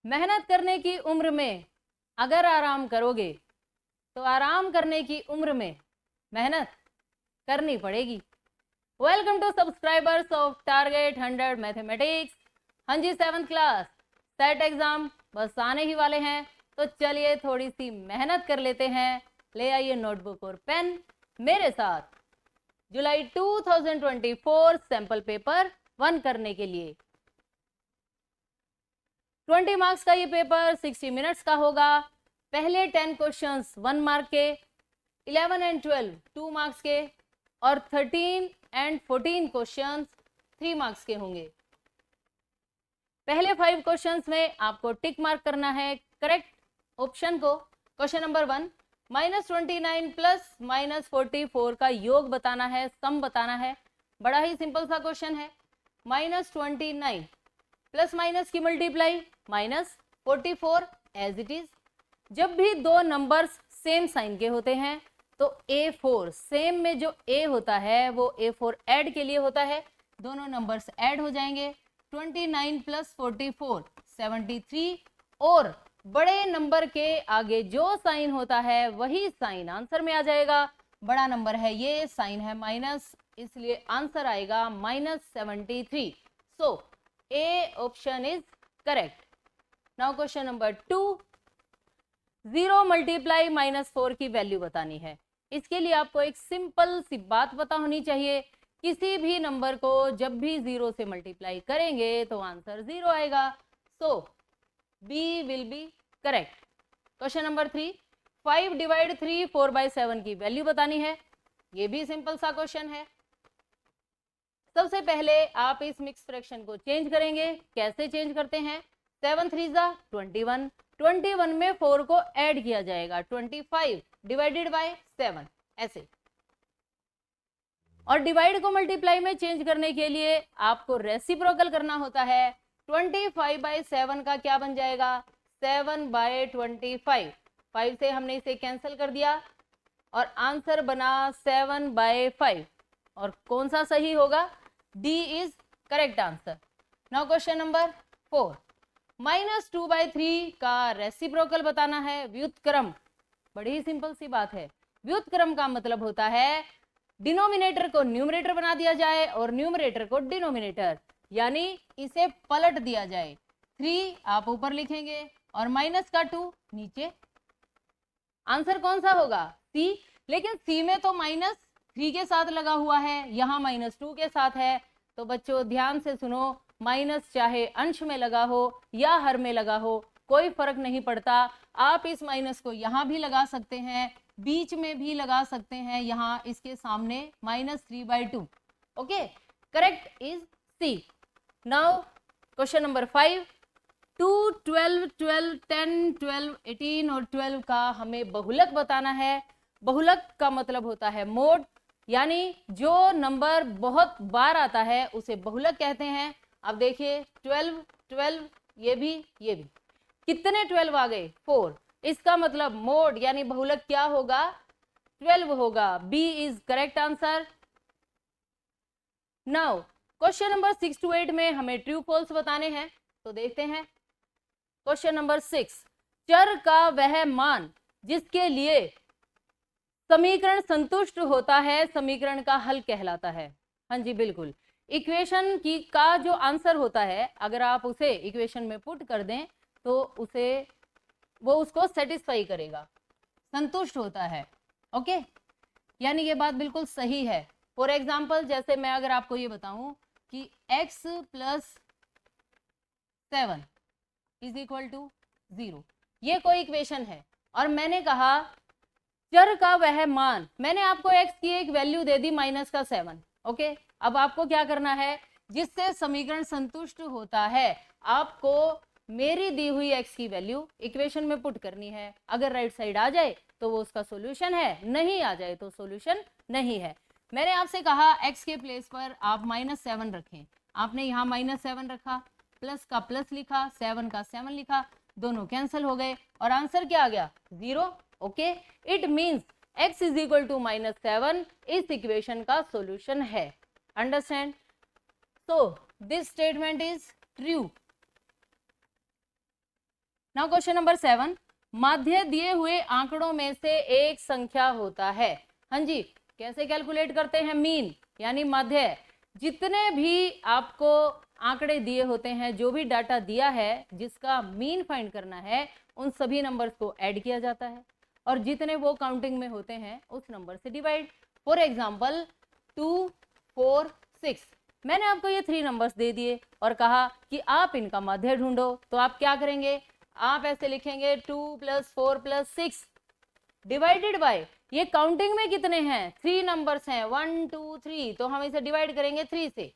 मेहनत करने की उम्र में अगर आराम करोगे तो आराम करने की उम्र में मेहनत करनी पड़ेगी। Welcome to subscribers of target 100 mathematics. हाँ जी, 7th क्लास सेट एग्जाम बस आने ही वाले हैं, तो चलिए थोड़ी सी मेहनत कर लेते हैं। ले आइए नोटबुक और पेन मेरे साथ जुलाई 2024 सैंपल पेपर 1 करने के लिए। 20 मार्क्स का ये पेपर 60 मिनट्स का होगा। पहले 10 क्वेश्चंस 1 मार्क के, 11 एंड 12 2 मार्क्स के और 13 एंड 14 क्वेश्चंस 3 मार्क्स के होंगे। पहले 5 क्वेश्चंस में आपको टिक मार्क करना है करेक्ट ऑप्शन को। क्वेश्चन नंबर 1, -29 प्लस -44 का योग बताना है, सम बताना है। बड़ा ही सिंपल सा क्वेश्चन है। -29 प्लस माइनस की मल्टीप्लाई -44 एज इट इज। जब भी दो नंबर्स सेम साइन के होते हैं तो A4 सेम में जो A होता है वो A4 ऐड के लिए होता है। दोनों नंबर्स ऐड हो जाएंगे। 29 प्लस 44 73 और बड़े नंबर के आगे जो साइन होता है वही साइन आंसर में आ जाएगा। बड़ा नंबर है ये, साइन है माइनस, इसलिए आंसर आएगा -73। सो A option is correct. Now question number 2, 0 multiply -4 की वैल्यू बतानी है। इसके लिए आपको एक सिंपल सी बात पता होनी चाहिए, किसी भी नंबर को जब भी 0 से मल्टीप्लाई करेंगे तो आंसर 0 आएगा। सो B will be correct. Question number 3, 5 divide 3 4/7 की वैल्यू बतानी है। ये भी सिंपल सा क्वेश्चन है। सबसे पहले आप इस मिक्स फ्रैक्शन को चेंज करेंगे। कैसे चेंज करते हैं? 7 3 21, 21 में 4 को ऐड किया जाएगा, 25 डिवाइडेड बाय 7 ऐसे। और डिवाइड को मल्टीप्लाई में चेंज करने के लिए आपको रेसिप्रोकल करना होता है। 25/7 का क्या बन जाएगा? 7/25। 5 से हमने इसे कैंसिल कर दिया और आंसर बना 7/5। और कौन सा सही होगा? D is correct answer. Now question number 4, -2/3 का रेसिप्रोकल बताना है, व्युत्क्रम। बड़ी ही सिंपल सी बात है। व्युत्क्रम का मतलब होता है डिनोमिनेटर को न्यूमरेटर बना दिया जाए और न्यूमरेटर को डिनोमिनेटर, यानी इसे पलट दिया जाए। 3 आप ऊपर लिखेंगे और माइनस का 2 नीचे। आंसर कौन सा होगा? C। लेकिन C में तो -3 के साथ लगा हुआ है, यहाँ -2 के साथ है। तो बच्चों ध्यान से सुनो, माइनस चाहे अंश में लगा हो या हर में लगा हो कोई फर्क नहीं पड़ता। आप इस माइनस को यहाँ भी लगा सकते हैं, बीच में भी लगा सकते हैं, यहाँ इसके सामने -3/2। Okay, correct is C। Now question number 5, 2 12 12 10 12 18 और 12 का हमें बहुलक बताना है। बहुलक का मतलब होता है मोड, यानी जो नंबर बहुत बार आता है उसे बहुलक कहते हैं। अब देखिए 12 12 ये भी कितने 12 आ गए? 4। इसका मतलब मोड यानी बहुलक क्या होगा? 12 होगा। B is correct answer. Now question number 6 to 8 में हमें ट्रू फॉल्स बताने हैं, तो देखते हैं। क्वेश्चन नंबर 6, चर का वह मान जिसके लिए समीकरण संतुष्ट होता है समीकरण का हल कहलाता है। हाँ जी बिल्कुल, इक्वेशन की का जो आंसर होता है अगर आप उसे इक्वेशन में पुट कर दें तो वो उसको सेटिस्फाई करेगा, संतुष्ट होता है। ओके, यानी ये बात बिल्कुल सही है। फॉर एग्जाम्पल जैसे मैं अगर आपको ये बताऊं कि x + 7 = 0, ये कोई इक्वेशन है और मैंने कहा चर का वह मान, मैंने आपको x की एक वैल्यू दे दी -7। ओके, अब आपको क्या करना है? जिससे समीकरण संतुष्ट होता है आपको मेरी दी हुई x की वैल्यू इक्वेशन में पुट करनी है। अगर राइट साइड आ जाए तो वो उसका सॉल्यूशन है, नहीं आ जाए तो सॉल्यूशन नहीं है। मैंने आपसे कहा x के प्लेस पर आप -7 रखें, आपने यहाँ -7 रखा, प्लस का प्लस लिखा, 7 का 7 लिखा, दोनों कैंसिल हो गए और आंसर क्या आ गया? 0। ओके, इट मीन्स x = -7 इस इक्वेशन का सॉल्यूशन है। Understand? So this statement is true. Now question number 7, माध्य दिए हुए आंकड़ों में से एक संख्या होता है। हाँ जी, कैसे कैलकुलेट करते हैं? मीन यानी माध्य। जितने भी आपको आंकड़े दिए होते हैं, जो भी डाटा दिया है, जिसका मीन फाइंड करना है, उन सभी नंबर्स को ऐड किया जाता है और जितने वो काउंटिंग में होते हैं उस नंबर से डिवाइड। फॉर एग्जाम्पल 2, 4, 6, मैंने आपको ये 3 नंबर्स दे दिए और कहा कि आप इनका माध्य ढूंढो। तो आप क्या करेंगे? आप ऐसे लिखेंगे 2 + 4 + 6 डिवाइडेड बाय, ये काउंटिंग में कितने हैं? 3 नंबर्स हैं, 1 2 3, तो हम इसे डिवाइड करेंगे 3 से।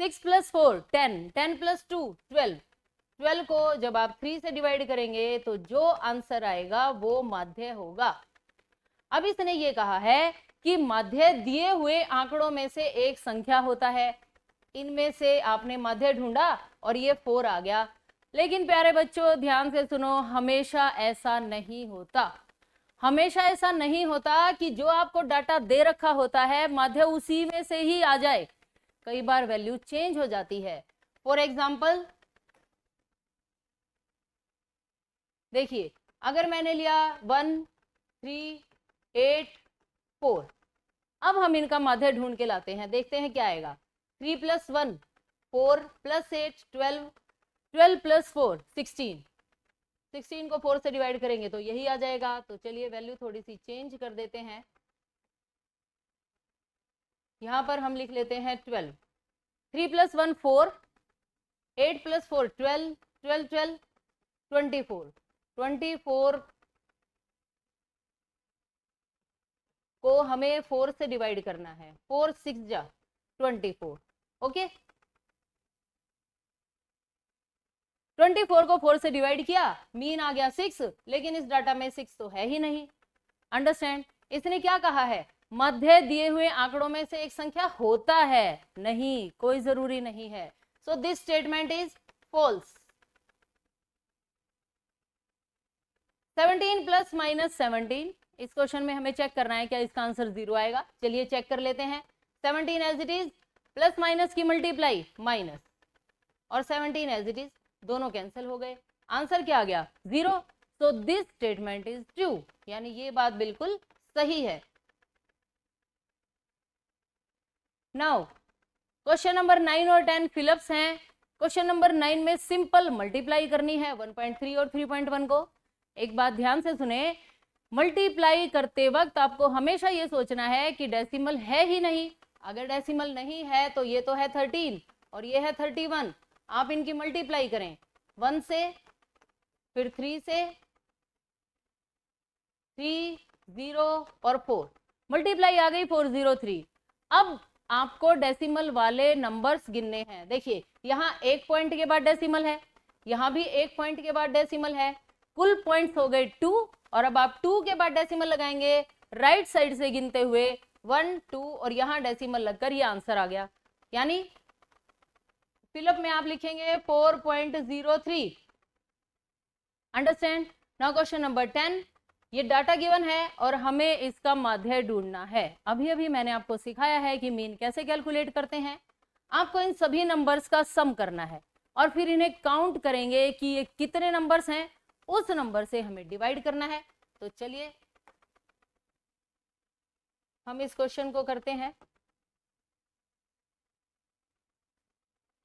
6 + 4 10, 10 + 2 12, 12 को जब आप 3 से डिवाइड करेंगे तो जो आंसर आएगा वो माध्य होगा। अब इसने ये कहा है कि माध्य दिए हुए आंकड़ों में से एक संख्या होता है। इनमें से आपने माध्य ढूंढा और ये 4 आ गया। लेकिन प्यारे बच्चों ध्यान से सुनो, हमेशा ऐसा नहीं होता। हमेशा ऐसा नहीं होता कि जो आपको डाटा दे रखा होता है माध्य उसी में से ही आ जाए। कई बार वैल्यू चेंज हो जाती है। फॉर एग्जाम्पल देखिए, अगर मैंने लिया 1 3 8 4, अब हम इनका माध्य ढूंढ के लाते हैं, देखते हैं क्या आएगा। 3 + 1 4 + 8 12, 12 + 4 16, 16 को 4 से डिवाइड करेंगे तो यही आ जाएगा। तो चलिए वैल्यू थोड़ी सी चेंज कर देते हैं, यहां पर हम लिख लेते हैं 12। 3 + 1 4, 8 + 4 12, 12 12 24, 24 को हमें 4 से डिवाइड करना है। 4 6 जा 24, ओके। 24 को 4 से डिवाइड किया, मीन आ गया 6, लेकिन इस डाटा में 6 तो है ही नहीं। अंडरस्टैंड? इसने क्या कहा है? मध्य दिए हुए आंकड़ों में से एक संख्या होता है, नहीं, कोई जरूरी नहीं है। So this statement is false. 17 + -17, इस क्वेश्चन में हमें चेक करना है क्या इसका आंसर 0 आएगा। चलिए चेक कर लेते हैं। 17 as it is, plus minus की मल्टीप्लाई माइनस, और 17 एज इट इज, दोनों कैंसिल हो गए। आंसर क्या आ गया? 0। So this statement is true, यानी ये बात बिल्कुल सही है। नाउ क्वेश्चन नंबर 9 और 10 फिलअप्स हैं। क्वेश्चन नंबर 9 में सिंपल मल्टीप्लाई करनी है 1.3 और 3.1 को। एक बात ध्यान से सुने, मल्टीप्लाई करते वक्त आपको हमेशा ये सोचना है कि डेसिमल है ही नहीं। अगर डेसिमल नहीं है तो ये तो है 13 और ये है 31। आप इनकी मल्टीप्लाई करें 1 से, फिर 3 से, 3 0 और 4, मल्टीप्लाई आ गई 403। अब आपको डेसिमल वाले नंबर्स गिनने हैं। देखिए यहाँ एक पॉइंट के बाद डेसिमल है, यहाँ भी एक पॉइंट के बाद डेसिमल है, कुल पॉइंट्स हो गए 2। और अब आप 2 के बाद डेसिमल लगाएंगे राइट साइड से गिनते हुए 1 2, और यहाँ डेसिमल लगकर ये आंसर आ गया। यानी फिलअप में आप लिखेंगे 4.03। अंडरस्टैंड? नाउ क्वेश्चन नंबर 10, ये डाटा गिवन है और हमें इसका माध्य ढूंढना है। अभी अभी मैंने आपको सिखाया है कि मीन कैसे कैलकुलेट करते हैं। आपको इन सभी नंबर्स का सम करना है और फिर इन्हें काउंट करेंगे कि ये कितने नंबर्स हैं, उस नंबर से हमें डिवाइड करना है। तो चलिए हम इस क्वेश्चन को करते हैं।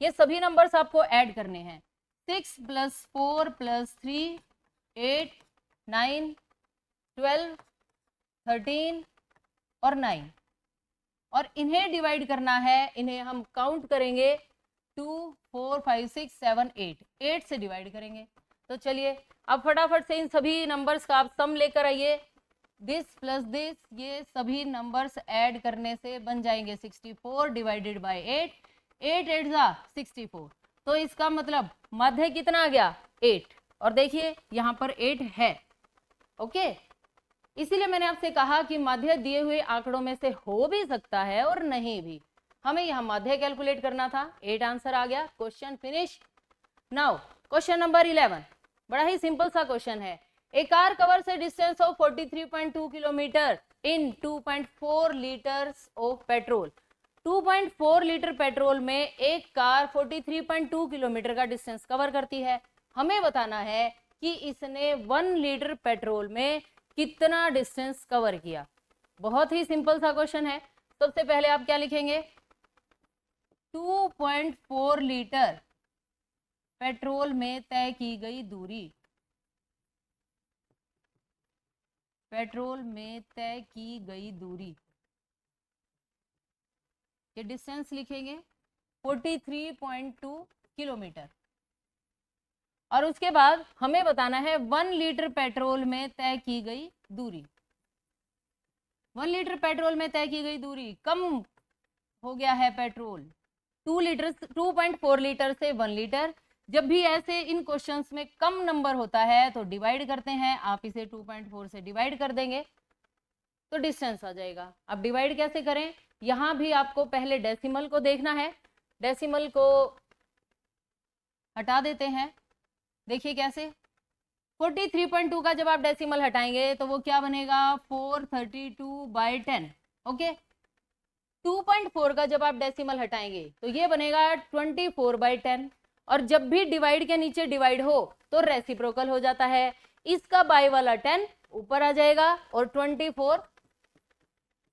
ये सभी नंबर्स आपको ऐड करने हैं। 6 + 4 + 3 8 9 12 13 और 9, और इन्हें डिवाइड करना है। इन्हें हम काउंट करेंगे 2 4 5 6 7 8, 8 से डिवाइड करेंगे। तो चलिए अब फटाफट से इन सभी नंबर्स का आप सम लेकर आइए। दिस प्लस दिस, ये सभी नंबर्स ऐड करने से बन जाएंगे 64 डिवाइडेड बाय 8, 8 8 जा 64। तो इसका मतलब माध्य कितना आ गया? 8। और देखिए यहाँ पर 8 है, ओके। इसीलिए मैंने आपसे कहा कि माध्य दिए हुए आंकड़ों में से हो भी सकता है और नहीं भी। हमें यहाँ माध्य कैलकुलेट करना था। 8 आंसर आ गया। Question finish. Now question number 11, बड़ा ही सिंपल सा क्वेश्चन है। A car covers a distance of 43.2 kilometre in 2.4 litres of petrol. 2.4 litre petrol में एक कार 43.2 किलोमीटर का डिस्टेंस कवर करती है। हमें बताना है कि इसने 1 लीटर पेट्रोल में कितना डिस्टेंस कवर किया। बहुत ही सिंपल सा क्वेश्चन है। सबसे पहले आप क्या लिखेंगे, 2.4 लीटर पेट्रोल में तय की गई दूरी, पेट्रोल में तय की गई दूरी ये डिस्टेंस लिखेंगे 43.2 किलोमीटर। और उसके बाद हमें बताना है 1 लीटर पेट्रोल में तय की गई दूरी। 1 लीटर पेट्रोल में तय की गई दूरी, कम हो गया है पेट्रोल 2.4 लीटर से 1 लीटर। जब भी ऐसे इन क्वेश्चंस में कम नंबर होता है तो डिवाइड करते हैं, आप इसे 2.4 से डिवाइड कर देंगे तो डिस्टेंस आ जाएगा। अब डिवाइड कैसे करें, यहाँ भी आपको पहले डेसिमल को देखना है। डेसिमल को हटा देते हैं, देखिए कैसे, 43.2 का जब आप डेसिमल हटाएंगे तो वो क्या बनेगा, 432/10। ओके, 2.4 का जब आप डेसिमल हटाएंगे तो ये बनेगा 24/10। और जब भी डिवाइड के नीचे डिवाइड हो तो रेसिप्रोकल हो जाता है, इसका बाय वाला 10 ऊपर आ जाएगा और 24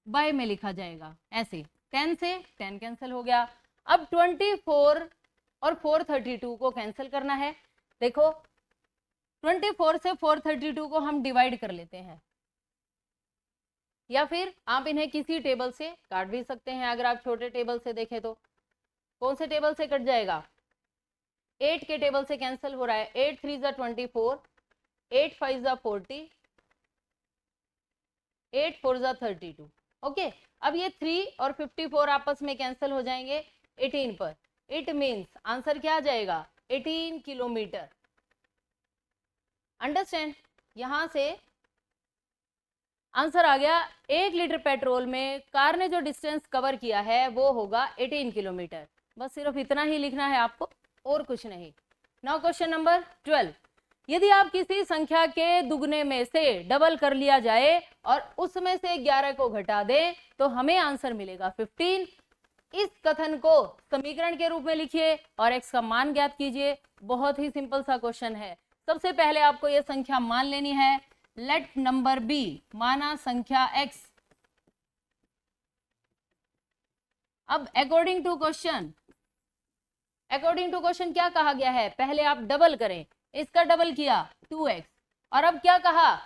बाय में लिखा जाएगा। ऐसे 10 से 10 कैंसिल हो गया। अब 24 और 432 को कैंसिल करना है। देखो 24 से 432 को हम डिवाइड कर लेते हैं, या फिर आप इन्हें किसी टेबल से काट भी सकते हैं। अगर आप छोटे टेबल से देखें तो कौन से टेबल से कट जाएगा, 8 के टेबल से कैंसिल हो रहा है। 8 3 ज़ा 24, 8 5 ज़ा 40, 8 4 ज़ा 32। ओके, अब ये 3 और 54 आपस में कैंसिल हो जाएंगे 18 पर। इट मीन्स आंसर क्या आ जाएगा, 18 किलोमीटर। अंडरस्टैंड, यहां से आंसर आ गया 1 लीटर पेट्रोल में कार ने जो डिस्टेंस कवर किया है वो होगा 18 किलोमीटर। बस सिर्फ इतना ही लिखना है आपको और कुछ नहीं। नाउ क्वेश्चन नंबर 12, यदि आप किसी संख्या के दुगने में से डबल कर लिया जाए और उसमें से 11 को घटा दें तो हमें आंसर मिलेगा 15। इस कथन को समीकरण के रूप में लिखिए और x का मान ज्ञात कीजिए। बहुत ही सिंपल सा क्वेश्चन है। सबसे पहले आपको यह संख्या मान लेनी है, लेट नंबर बी, माना संख्या x। अब अकॉर्डिंग टू क्वेश्चन क्या कहा गया है, पहले आप डबल करें, इसका डबल किया 2x, और अब क्या कहा,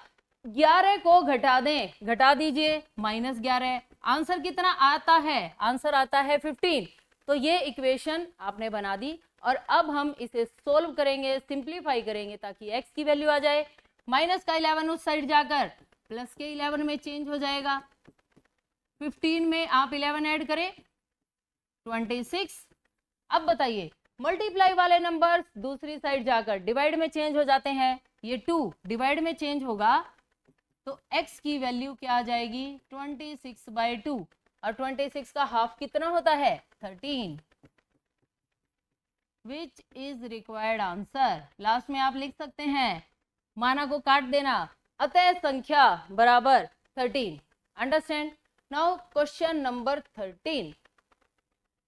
11 को घटा दें, घटा दीजिए -11। आंसर कितना आता है, आंसर आता है 15। तो ये इक्वेशन आपने बना दी और अब हम इसे सोल्व करेंगे, सिंप्लीफाई करेंगे ताकि x की वैल्यू आ जाए। माइनस का 11 उस साइड जाकर प्लस के 11 में चेंज हो जाएगा। 15 में आप 11 ऐड करें 26। अब बताइए, मल्टीप्लाई वाले नंबर्स दूसरी साइड जाकर डिवाइड में चेंज हो जाते हैं। ये 2 डिवाइड में चेंज होगा तो x की वैल्यू क्या आ जाएगी, 26/2। और 26 का हाफ कितना होता है, 13, which is required answer. Last में आप लिख सकते हैं, माना को काट देना, अतः संख्या बराबर 13। Understand. Now question number 13,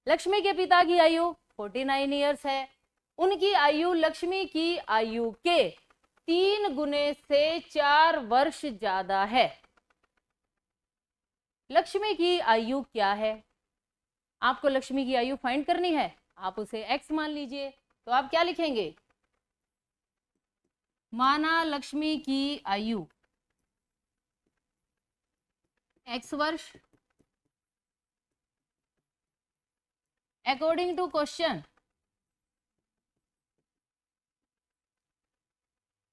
Lakshmi के पिता की आयु 49 ईयर्स है। उनकी आयु लक्ष्मी की आयु के 3 गुने से 4 वर्ष ज्यादा है। लक्ष्मी की आयु क्या है, आपको लक्ष्मी की आयु फाइंड करनी है, आप उसे x मान लीजिए। तो आप क्या लिखेंगे, माना लक्ष्मी की आयु x वर्ष। अकॉर्डिंग टू क्वेश्चन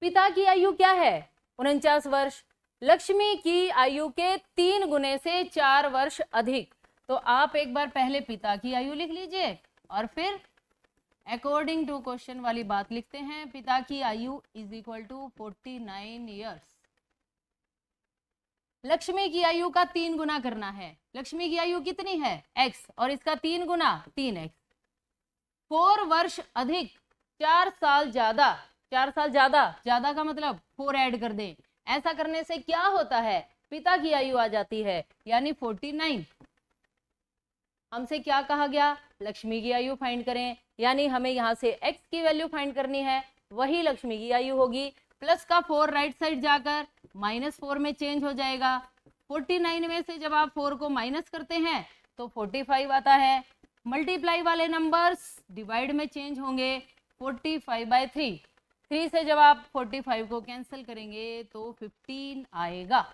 पिता की आयु क्या है, 49 वर्ष। लक्ष्मी की आयु के 3 गुने से 4 वर्ष अधिक। तो आप एक बार पहले पिता की आयु लिख लीजिए और फिर अकॉर्डिंग टू क्वेश्चन वाली बात लिखते हैं। पिता की आयु is equal to 49 years. Lakshmi की आयु का 3 गुना करना है। लक्ष्मी की आयु कितनी है, x, और इसका 3 गुना 3x। 4 वर्ष अधिक, 4 साल ज्यादा। 4 साल ज्यादा का मतलब 4 ऐड कर दें। ऐसा करने से क्या होता है, पिता की आयु आ जाती है, यानी 49। हमसे क्या कहा गया, लक्ष्मी की आयु फाइंड करें, यानी हमें यहाँ से x की वैल्यू फाइंड करनी है। वही लक्ष्मी की आयु होगी। प्लस का 4 राइट साइड जाकर -4 में चेंज हो जाएगा। 49 में से जब आप 4 को माइनस करते हैं तो 45 आता है। मल्टीप्लाई वाले नंबर्स डिवाइड में चेंज होंगे। 45/3, 3 से जब आप 45 को कैंसिल करेंगे तो 15 आएगा।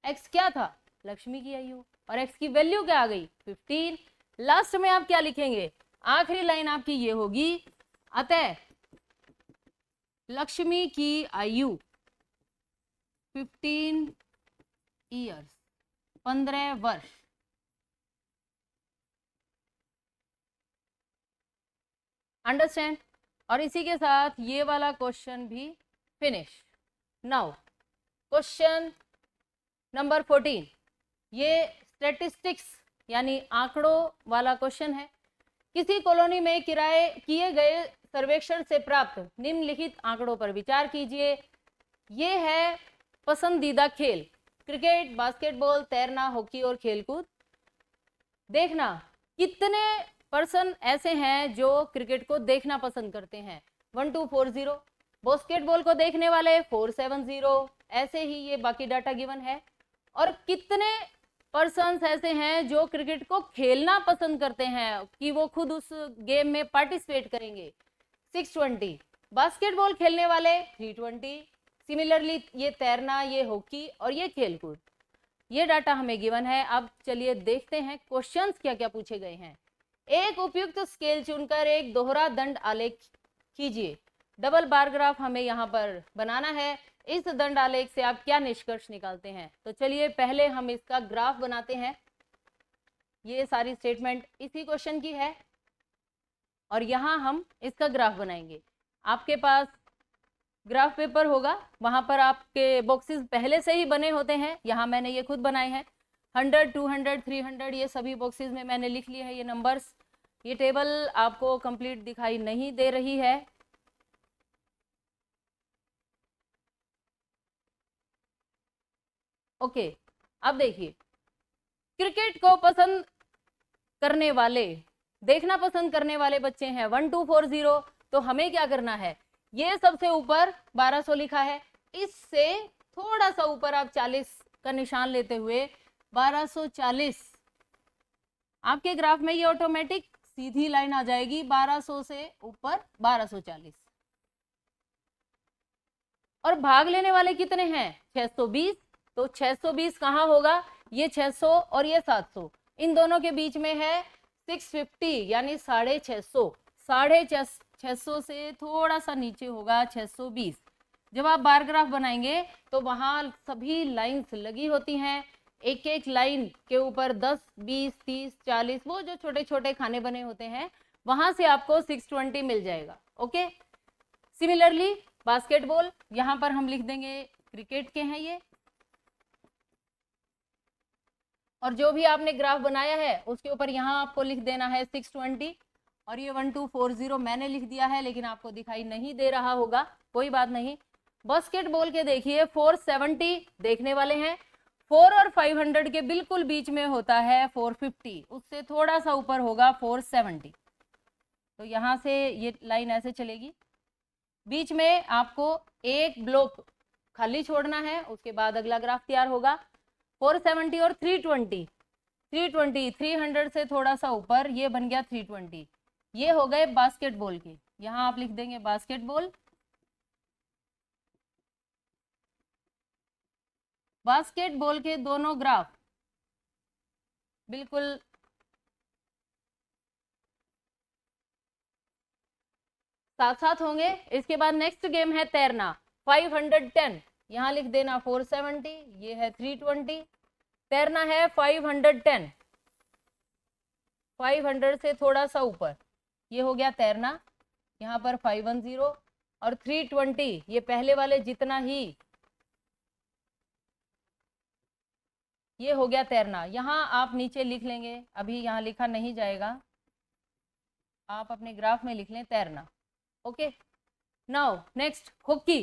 x क्या था? लक्ष्मी की आयु, और x की वैल्यू क्या आ गई? 15। लास्ट में आप क्या लिखेंगे? आखिरी लाइन आपकी ये होगी, अतः लक्ष्मी की आयु 15 ईयर्स, 15 वर्ष। अंडरस्टैंड? और इसी के साथ ये वाला क्वेश्चन भी फिनिश। नाउ क्वेश्चन नंबर 14, ये स्टैटिस्टिक्स यानी आंकड़ों वाला क्वेश्चन है। किसी कॉलोनी में किराए किए गए सर्वेक्षण से प्राप्त निम्नलिखित आंकड़ों पर विचार कीजिए। ये है पसंदीदा खेल, क्रिकेट, बास्केटबॉल, तैरना, हॉकी और खेलकूद। देखना कितने पर्सन ऐसे हैं जो क्रिकेट को देखना पसंद करते हैं, 1240। बास्केटबॉल को देखने वाले 470। ऐसे ही ये बाकी डाटा गिवन है। और कितने पर्सन्स ऐसे हैं जो क्रिकेट को खेलना पसंद करते हैं कि वो खुद उस गेम में पार्टिसिपेट करेंगे, 620। बास्केटबॉल खेलने वाले 320। सिमिलरली ये तैरना, ये हॉकी और ये खेलकूद। ये डाटा हमें गिवन है। अब चलिए देखते हैं क्वेश्चंस क्या क्या पूछे गए हैं। एक उपयुक्त स्केल चुनकर एक दोहरा दंड आलेख कीजिए। डबल बार ग्राफ हमें यहाँ पर बनाना है। इस दंड आलेख से आप क्या निष्कर्ष निकालते हैं? तो चलिए पहले हम इसका ग्राफ बनाते हैं। ये सारी स्टेटमेंट इसी क्वेश्चन की है और यहाँ हम इसका ग्राफ बनाएंगे। आपके पास ग्राफ पेपर होगा, वहां पर आपके बॉक्सेस पहले से ही बने होते हैं। यहाँ मैंने ये खुद बनाए हैं। 100, 200, 300 ये सभी बॉक्सेस में मैंने लिख लिए हैं ये नंबर्स। ये टेबल आपको कंप्लीट दिखाई नहीं दे रही है। ओके, अब देखिए, क्रिकेट को पसंद करने वाले, देखना पसंद करने वाले बच्चे हैं 1240। तो हमें क्या करना है? ये सबसे ऊपर 1200 लिखा है, इससे थोड़ा सा ऊपर आप 40 का निशान लेते हुए 1240। आपके ग्राफ में ये ऑटोमेटिक सीधी लाइन आ जाएगी 1200 से ऊपर 1240। और भाग लेने वाले कितने हैं? 620। तो 620 कहाँ होगा? ये 600 और ये 700, इन दोनों के बीच में है 650 यानी 650। 650 से थोड़ा सा नीचे होगा 620। जब आप बार ग्राफ बनाएंगे तो वहां सभी लाइंस लगी होती हैं। एक एक लाइन के ऊपर 10, 20, 30, 40 वो जो छोटे छोटे खाने बने होते हैं, वहां से आपको 620 मिल जाएगा। ओके, सिमिलरली बास्केटबॉल, यहाँ पर हम लिख देंगे क्रिकेट के हैं ये, और जो भी आपने ग्राफ बनाया है उसके ऊपर यहाँ आपको लिख देना है 620। और ये 1240 मैंने लिख दिया है, लेकिन आपको दिखाई नहीं दे रहा होगा, कोई बात नहीं। बास्केटबॉल के देखिए 470 देखने वाले हैं। 4 और 500 के बिल्कुल बीच में होता है 450, उससे थोड़ा सा ऊपर होगा 470। तो यहाँ से ये लाइन ऐसे चलेगी, बीच में आपको एक ब्लॉक खाली छोड़ना है, उसके बाद अगला ग्राफ तैयार होगा। 470 और 320, 300 से थोड़ा सा ऊपर ये बन गया 320। ये हो गए बास्केटबॉल के, यहाँ आप लिख देंगे बास्केटबॉल। बास्केटबॉल के दोनों ग्राफ बिल्कुल साथ साथ होंगे। इसके बाद नेक्स्ट गेम है तैरना, 510, यहाँ लिख देना 470, ये है 320। तैरना है 510, 500 से थोड़ा सा ऊपर, ये हो गया तैरना। यहाँ पर 510 और 320, ये पहले वाले जितना ही, ये हो गया तैरना। यहाँ आप नीचे लिख लेंगे, अभी यहाँ लिखा नहीं जाएगा, आप अपने ग्राफ में लिख लें तैरना। Okay, now next hockey.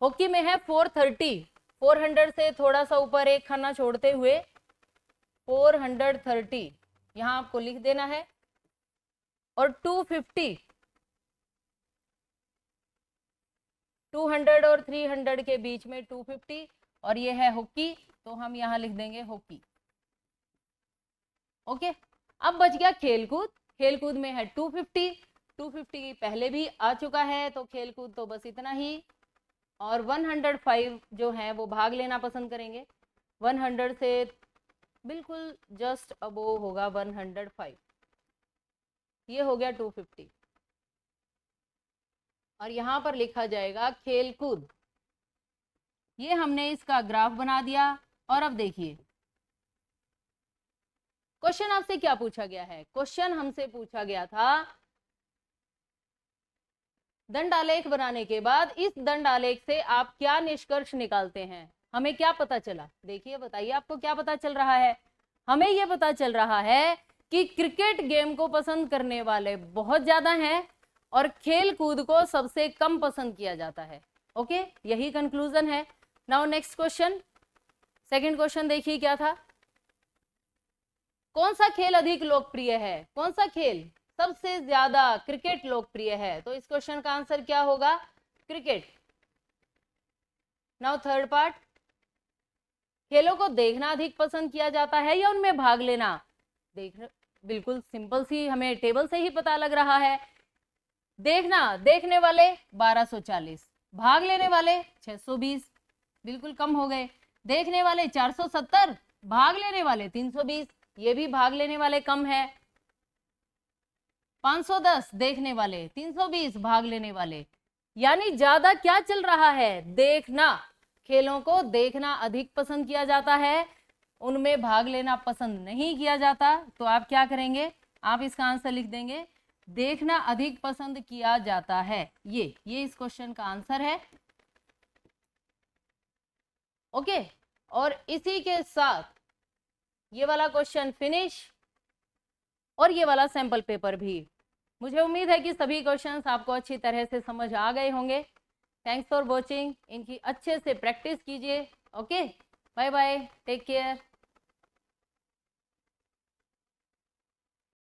Hockey में है 430, 400 से थोड़ा सा ऊपर एक खाना छोड़ते हुए 430 यहाँ आपको लिख देना है। और 250, 200 और 300 के बीच में 250, और ये है हॉकी, तो हम यहाँ लिख देंगे हॉकी। ओके, अब बच गया खेलकूद। खेलकूद में है 250, 250 पहले भी आ चुका है, तो खेलकूद तो बस इतना ही। और 105 जो है वो भाग लेना पसंद करेंगे। 100 से बिल्कुल जस्ट अबोव होगा 105, ये हो गया 250। और यहाँ पर लिखा जाएगा खेलकूद। ये हमने इसका ग्राफ बना दिया। और अब देखिए क्वेश्चन आपसे क्या पूछा गया है। क्वेश्चन हमसे पूछा गया था दंडालेख बनाने के बाद इस दंडालेख से आप क्या निष्कर्ष निकालते हैं। हमें क्या पता चला, देखिए बताइए आपको क्या पता चल रहा है। हमें यह पता चल रहा है कि क्रिकेट गेम को पसंद करने वाले बहुत ज्यादा हैं और खेल कूद को सबसे कम पसंद किया जाता है। ओके, यही कंक्लूजन है। Now next question, second question देखिए क्या था। कौन सा खेल अधिक लोकप्रिय है, कौन सा खेल सबसे ज्यादा क्रिकेट लोकप्रिय है। तो इस क्वेश्चन का आंसर क्या होगा, क्रिकेट। नाउ थर्ड पार्ट, खेलों को देखना अधिक पसंद किया जाता है या उनमें भाग लेना। देखना बिल्कुल सिंपल सी हमें टेबल से ही पता लग रहा है। देखना, देखने वाले 1240, भाग लेने वाले 620, बिल्कुल कम हो गए। देखने वाले 470, भाग लेने वाले 320, ये भी भाग लेने वाले कम है। 510 देखने वाले, 320 भाग लेने वाले, यानी ज्यादा क्या चल रहा है, देखना। खेलों को देखना अधिक पसंद किया जाता है, उनमें भाग लेना पसंद नहीं किया जाता। तो आप क्या करेंगे, आप इसका आंसर लिख देंगे देखना अधिक पसंद किया जाता है। ये इस क्वेश्चन का आंसर है। ओके, और इसी के साथ ये वाला क्वेश्चन फिनिश और ये वाला सैंपल पेपर भी। मुझे उम्मीद है कि सभी क्वेश्चंस आपको अच्छी तरह से समझ आ गए होंगे। थैंक्स फॉर वॉचिंग, इनकी अच्छे से प्रैक्टिस कीजिए। Okay, bye bye, take care.